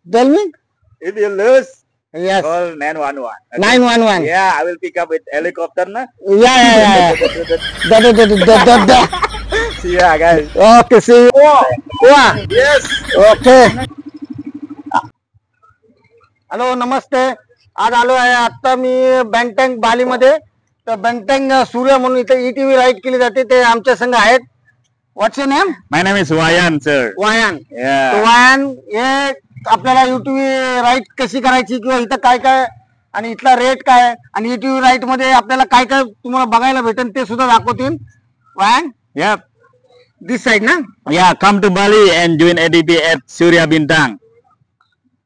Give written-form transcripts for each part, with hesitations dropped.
Tell me. If you lose, Yes. call 911. Okay? 911. Yeah, I will pick up with helicopter na. Yeah. Da. See ya guys. Okay, see you. Wow. Yes. Okay. Hello, नमस्ते. आज आलो आहे आता मी बँगटँग बालीमध्ये. तर बँगटँग सूर्य म्हणून इथे ETV ride केली जाते, ते आमच्या संघ आहेत. What's your name? My name is Wayan, sir. Wayan. Yeah. Wayan, हे आपल्याला यूटीव्ही राईड कशी करायची किंवा इथं काय काय आणि इथला रेट काय आणि यूटीव्ही राईड मध्ये आपल्याला काय काय तुम्हाला बघायला भेटेल ते सुद्धा दाखवतील. वायन, Yep. दिस साइड ना. Yeah, come to Bali and join ADP at Surya Bintang.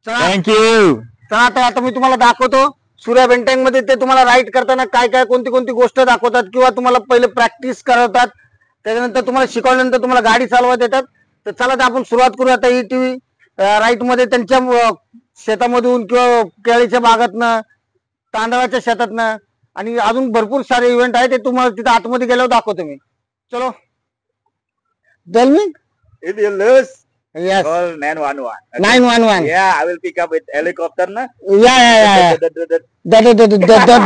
चला Thank you. चला, तर आता मी तुम्हाला दाखवतो सूर्या बँगटँग मध्ये ते तुम्हाला राईड करताना काय काय कोणती कोणती गोष्ट दाखवतात किंवा तुम्हाला पहिले प्रॅक्टिस करवतात, त्याच्यानंतर तुम्हाला शिकवल्यानंतर तुम्हाला गाडी चालवा देतात. तर चला, तर आपण सुरुवात करू आता ईटीव्ही राईड मध्ये. त्यांच्या शेतामधून किंवा केळीच्या बागातनं, तांदळाच्या शेतातनं आणि अजून भरपूर सारे इव्हेंट आहे, ते तुम्हाला तिथे आतमध्ये गेल्यावर दाखवतो मी. चलो. Tell me. If you lose, yes. call 911. Okay? 911. Yeah, I will pick up with helicopter na. या.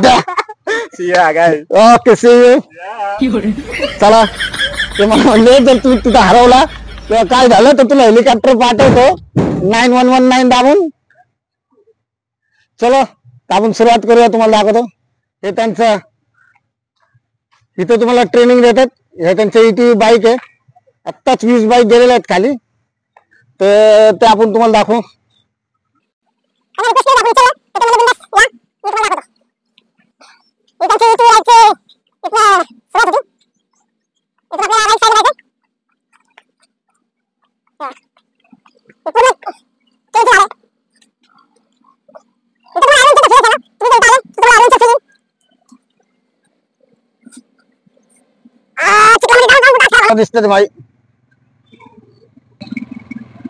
Da. See ya guys. Okay, see you. Yeah. चला, ते मला म्हणले जर तू तिथं हरवला किंवा काय झालं तर तुला हेलिकॉप्टर पाठवतो 9119 दाबून. चलो, आपण सुरुवात करूया. तुम्हाला दाखवतो हे त्यांचं इथं तुम्हाला ट्रेनिंग देतात. हे त्यांचं ईटीव्ही बाईक आहे. आत्ताच 20 बाईक गेलेल्या आहेत खाली, तर ते आपण तुम्हाला दाखवू. दिसते भाई,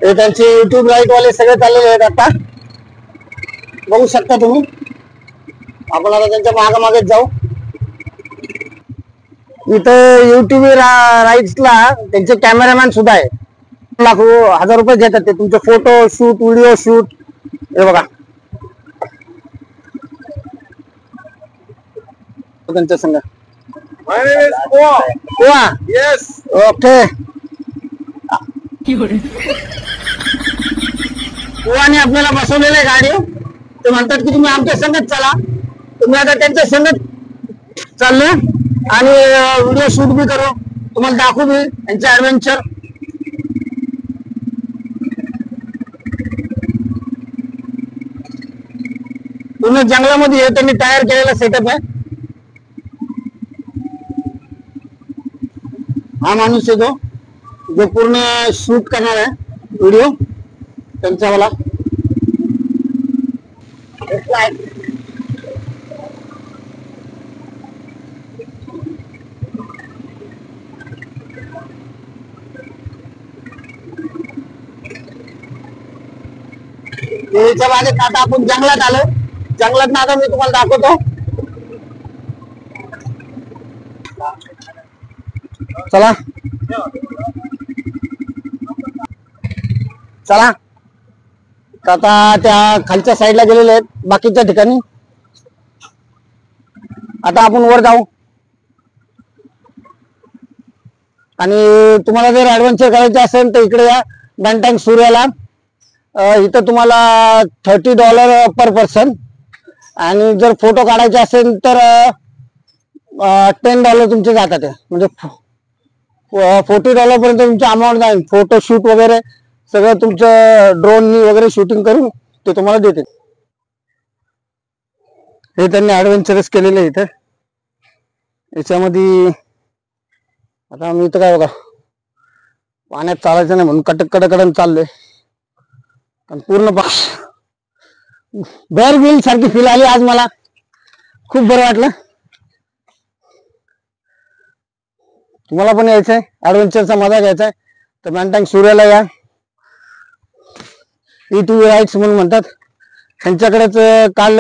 हे त्यांचे युट्यूब राईट वाले सगळे चाललेले आहेत. आता बघू शकता तुम्ही. आपण आता त्यांच्या मागे जाऊ. इथं युट्यूब राईट्सला त्यांचे कॅमेरामॅन सुद्धा आहे. लाखो 1000 रुपये घेतात ते तुमचे फोटो शूट, व्हिडिओ शूट. हे बघा त्यांच्या संग. My name is Koa. वा. Yes. ओके. कोवाने आपल्याला बसवलेले गाडी. ते म्हणतात की तुम्ही आमच्या संगत चला. तुम्ही आता त्यांच्या संगत चालले आणि व्हिडिओ शूट बी करू, तुम्हाला दाखवू बी त्यांचे ऍडव्हेंचर. पूर्ण जंगलामध्ये हे त्यांनी तयार केलेला सेटअप आहे. हा माणूस आहे जो पूर्ण शूट करणार आहे व्हिडिओ त्यांचा वाला. त्याच्या मागे आता आपण जंगलात आलो. जंगलात आता मी तुम्हाला दाखवतो. चला चला, आता त्या खालच्या साईडला गेलेले आहेत बाकीच्या ठिकाणी. आता आपण वर जाऊ आणि तुम्हाला जर ऍडव्हेंचर करायचे असेल तर इकडे या बँगटँग सूर्याला. इथं तुम्हाला $30 पर पर्सन आणि जर फोटो काढायचे असेल तर $10 तुमचे जातात. म्हणजे $40 पर्यंत तुमचं अमाऊंट जाईल. फोटो शूट वगैरे सगळं तुमचं ड्रोननी वगैरे शूटिंग करून ते तुम्हाला देतील. हे त्यांनी ऍडव्हेंचरच केलेलं आहे इथं. याच्यामध्ये आता मी इथं काय बघा पाण्यात चालायचं नाही म्हणून कडकडन चाललोय. पण पूर्ण बेअर ग्रिल्स सारखी फील आली आज मला. खूप बरं वाटलं. तुम्हाला पण यायचंय ऍडव्हेंचरचा मजा घ्यायचाय तर बँगटँग सूर्याला या. ईटीव्ही राईड्स म्हणून म्हणतात. त्यांच्याकडेच काल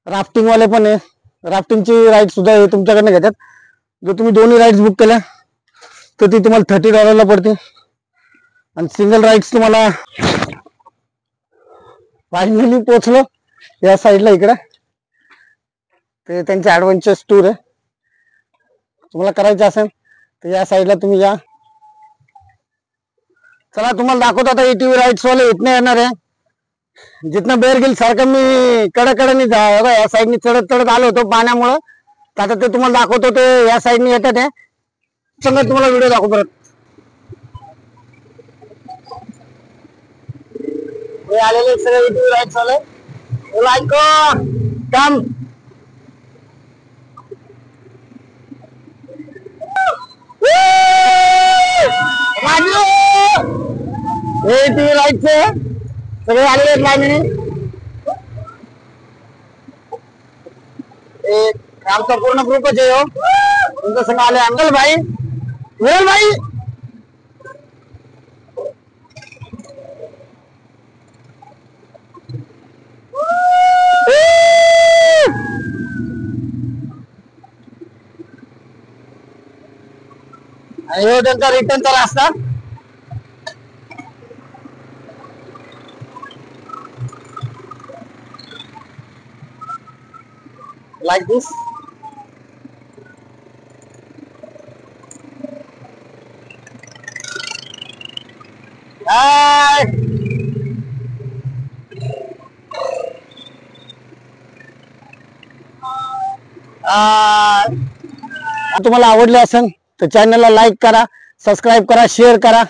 राफ्टिंग वाले पण आहे. राफ्टिंगची राईड सुद्धा हे तुमच्याकडनं घेतात. जर तुम्ही दोन्ही राईड्स बुक केल्या तर ती तुम्हाला $30 पडते आणि सिंगल राईड्स तुम्हाला फायनली पोहोचलो या साईडला इकडे. ते त्यांचे ऍडव्हेंचर्स टूर आहे. तुम्हाला करायचं असेल तर या साईडला तुम्ही या. चला तुम्हाला दाखवतो आता ATV राईड्स वाले इथनं येणार आहे. जिथनं बेरगिल सारखं मी कडेकडेने या साईडनी चढत चढत आलो होतो पाण्यामुळं. आता ते तुम्हाला दाखवतो. ते या साईडने येतात आहे. चला तुम्हाला व्हिडिओ दाखवतो परत. हे आलेले सगळे ATV राईड्स वाले. लाईक कम ATV राईडचे सगळे आलेले आहेत लाईनीने. आमचा पूर्ण ग्रुपच आहे. तुमच्या संग आले अंकल भाई, वेल भाई. आणि हो त्यांचा रिटर्नचा रस्ता. like this. Hi. तुम्हाला आवडले असेल तर चॅनलला लाईक करा, सबस्क्राईब करा, शेअर करा.